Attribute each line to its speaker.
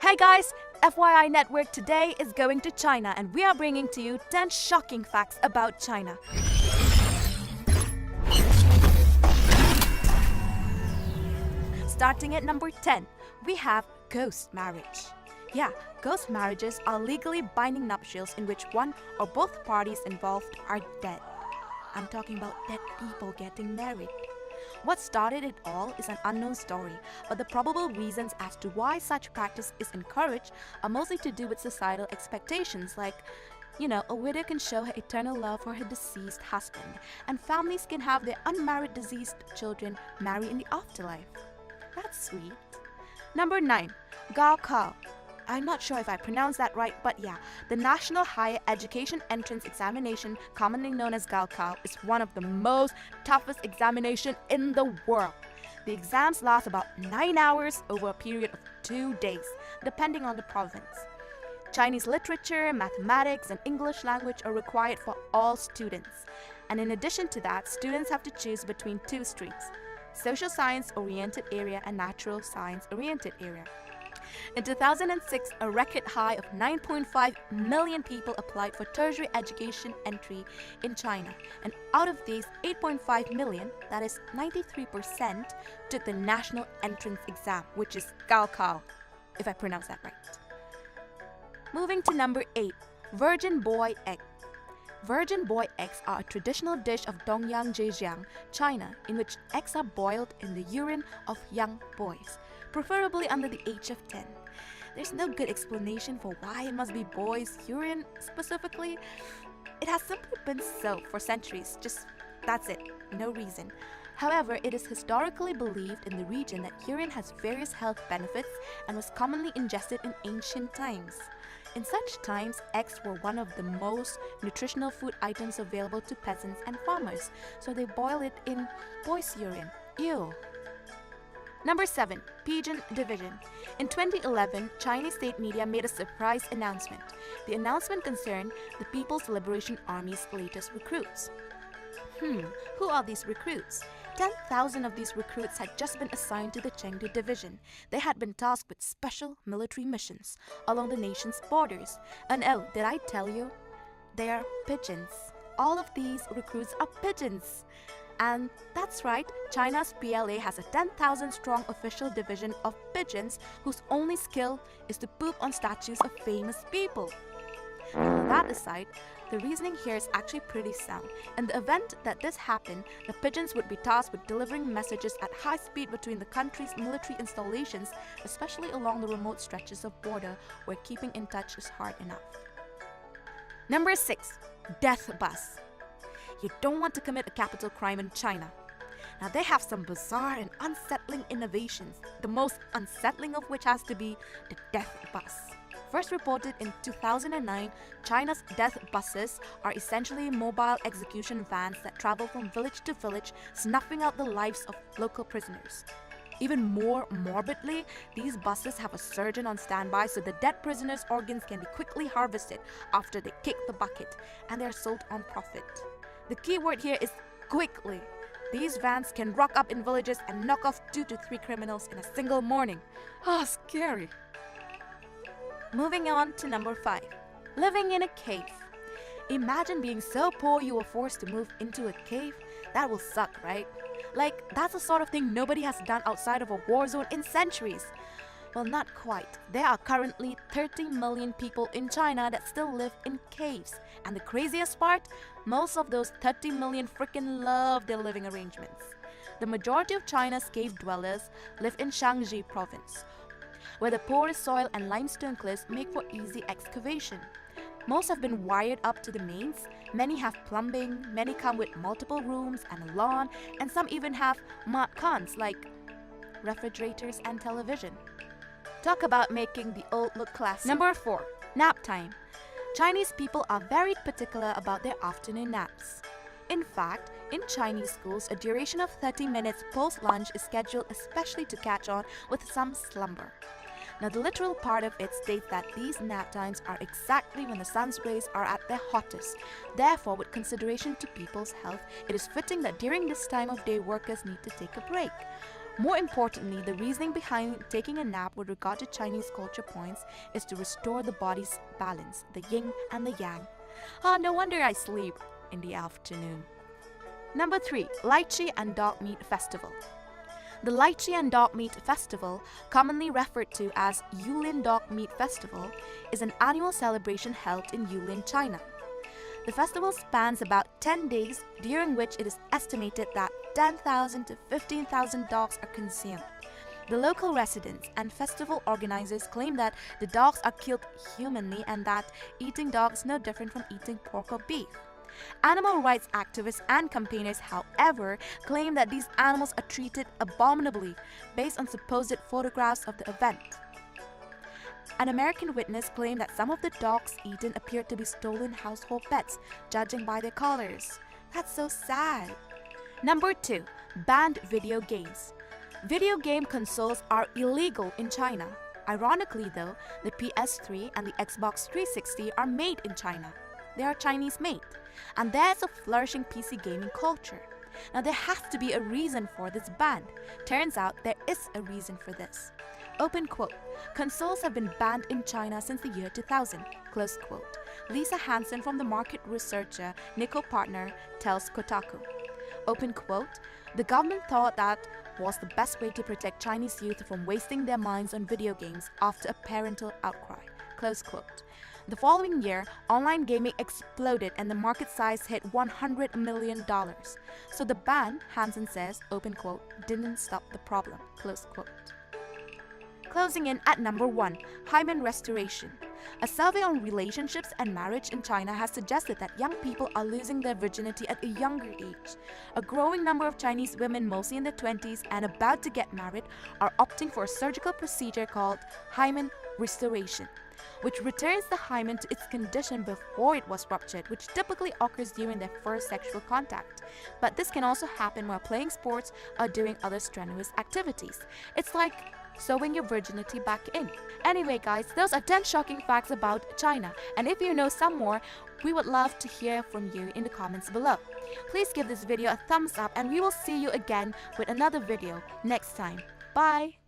Speaker 1: Hey guys, FYI Network today is going to China and we are bringing to you 10 shocking facts about China. Starting at number 10, we have ghost marriage. Yeah, ghost marriages are legally binding nuptials in which one or both parties involved are dead. I'm talking about dead people getting married. What started it all is an unknown story, but the probable reasons as to why such practice is encouraged are mostly to do with societal expectations like, a widow can show her eternal love for her deceased husband, and families can have their unmarried deceased children marry in the afterlife. That's sweet. Number 9. GAOKAO. I'm not sure if I pronounced that right, but yeah, the National Higher Education Entrance Examination, commonly known as GAOKAO, is one of the most toughest examinations in the world. The exams last about 9 hours over a period of 2 days, depending on the province. Chinese literature, mathematics, and English language are required for all students. And in addition to that, students have to choose between 2 streams: social science-oriented area and natural science-oriented area. In 2006, a record high of 9.5 million people applied for tertiary education entry in China, and out of these, 8.5 million, that is 93%, took the national entrance exam, which is GAOKAO, if I pronounce that right. Moving to number 8, virgin boy egg. Virgin boy eggs are a traditional dish of Dongyang, Zhejiang, China, in which eggs are boiled in the urine of young boys, preferably under the age of 10. There's no good explanation for why it must be boys' urine specifically. It has simply been so for centuries, that's it, no reason. However, it is historically believed in the region that urine has various health benefits and was commonly ingested in ancient times. In such times, eggs were one of the most nutritional food items available to peasants and farmers, so they boil it in boys' urine. Ew. Number 7. PIGEON division. In 2011, Chinese state media made a surprise announcement. The announcement concerned the People's Liberation Army's latest recruits. Who are these recruits? 10,000 of these recruits had just been assigned to the Chengdu division. They had been tasked with special military missions along the nation's borders. And oh, did I tell you? They are pigeons. All of these recruits are pigeons. And that's right, China's PLA has a 10,000-strong official division of pigeons whose only skill is to poop on statues of famous people. And that aside, the reasoning here is actually pretty sound. In the event that this happened, the pigeons would be tasked with delivering messages at high speed between the country's military installations, especially along the remote stretches of border where keeping in touch is hard enough. Number 6. Death bus. You don't want to commit a capital crime in China. Now they have some bizarre and unsettling innovations, the most unsettling of which has to be the death bus. First reported in 2009, China's death buses are essentially mobile execution vans that travel from village to village, snuffing out the lives of local prisoners. Even more morbidly, these buses have a surgeon on standby so the dead prisoners' organs can be quickly harvested after they kick the bucket, and they are sold on profit. The key word here is quickly. These vans can rock up in villages and knock off 2 to 3 criminals in a single morning. Scary. Moving on to number 5. Living in a cave. Imagine being so poor you were forced to move into a cave. That will suck, right? Like, that's the sort of thing nobody has done outside of a war zone in centuries. Well, not quite. There are currently 30 million people in China that still live in caves. And the craziest part, most of those 30 million freaking love their living arrangements. The majority of China's cave dwellers live in Shaanxi province, where the porous soil and limestone cliffs make for easy excavation. Most have been wired up to the mains, many have plumbing, many come with multiple rooms and a lawn, and some even have mat khans like refrigerators and television. Talk about making the old look classy. Number 4. Nap time. Chinese people are very particular about their afternoon naps. In fact, in Chinese schools, a duration of 30 minutes post-lunch is scheduled especially to catch on with some slumber. Now, the literal part of it states that these nap times are exactly when the sun's rays are at their hottest. Therefore, with consideration to people's health, it is fitting that during this time of day, workers need to take a break. More importantly, the reasoning behind taking a nap with regard to Chinese culture points is to restore the body's balance, the yin and the yang. No wonder I sleep in the afternoon. Number 3. Lychee and Dog Meat Festival. The Lychee and Dog Meat Festival, commonly referred to as Yulin Dog Meat Festival, is an annual celebration held in Yulin, China. The festival spans about 10 days, during which it is estimated that 10,000 to 15,000 dogs are consumed. The local residents and festival organizers claim that the dogs are killed humanly and that eating dogs is no different from eating pork or beef. Animal rights activists and campaigners, however, claim that these animals are treated abominably based on supposed photographs of the event. An American witness claimed that some of the dogs eaten appeared to be stolen household pets, judging by their colors. That's so sad. Number 2. Banned video games. Video game consoles are illegal in China. Ironically though, the PS3 and the Xbox 360 are made in China. They are Chinese made, and there's a flourishing PC gaming culture. Now there has to be a reason for this ban. Turns out there is a reason for this. Open quote, consoles have been banned in China since the year 2000, close quote. Lisa Hansen from the market researcher Nickel Partner tells Kotaku. Open quote, the government thought that was the best way to protect Chinese youth from wasting their minds on video games after a parental outcry, close quote. The following year, online gaming exploded and the market size hit $100 million. So the ban, Hansen says, open quote, didn't stop the problem, close quote. Closing in at number 1, hymen restoration. A survey on relationships and marriage in China has suggested that young people are losing their virginity at a younger age. A growing number of Chinese women, mostly in their 20s and about to get married, are opting for a surgical procedure called hymen restoration, which returns the hymen to its condition before it was ruptured, which typically occurs during their first sexual contact. But this can also happen while playing sports or doing other strenuous activities. It's like sewing your virginity back in. Anyway guys, those are 10 shocking facts about China, and if you know some more, we would love to hear from you in the comments below. Please give this video a thumbs up and we will see you again with another video next time. Bye!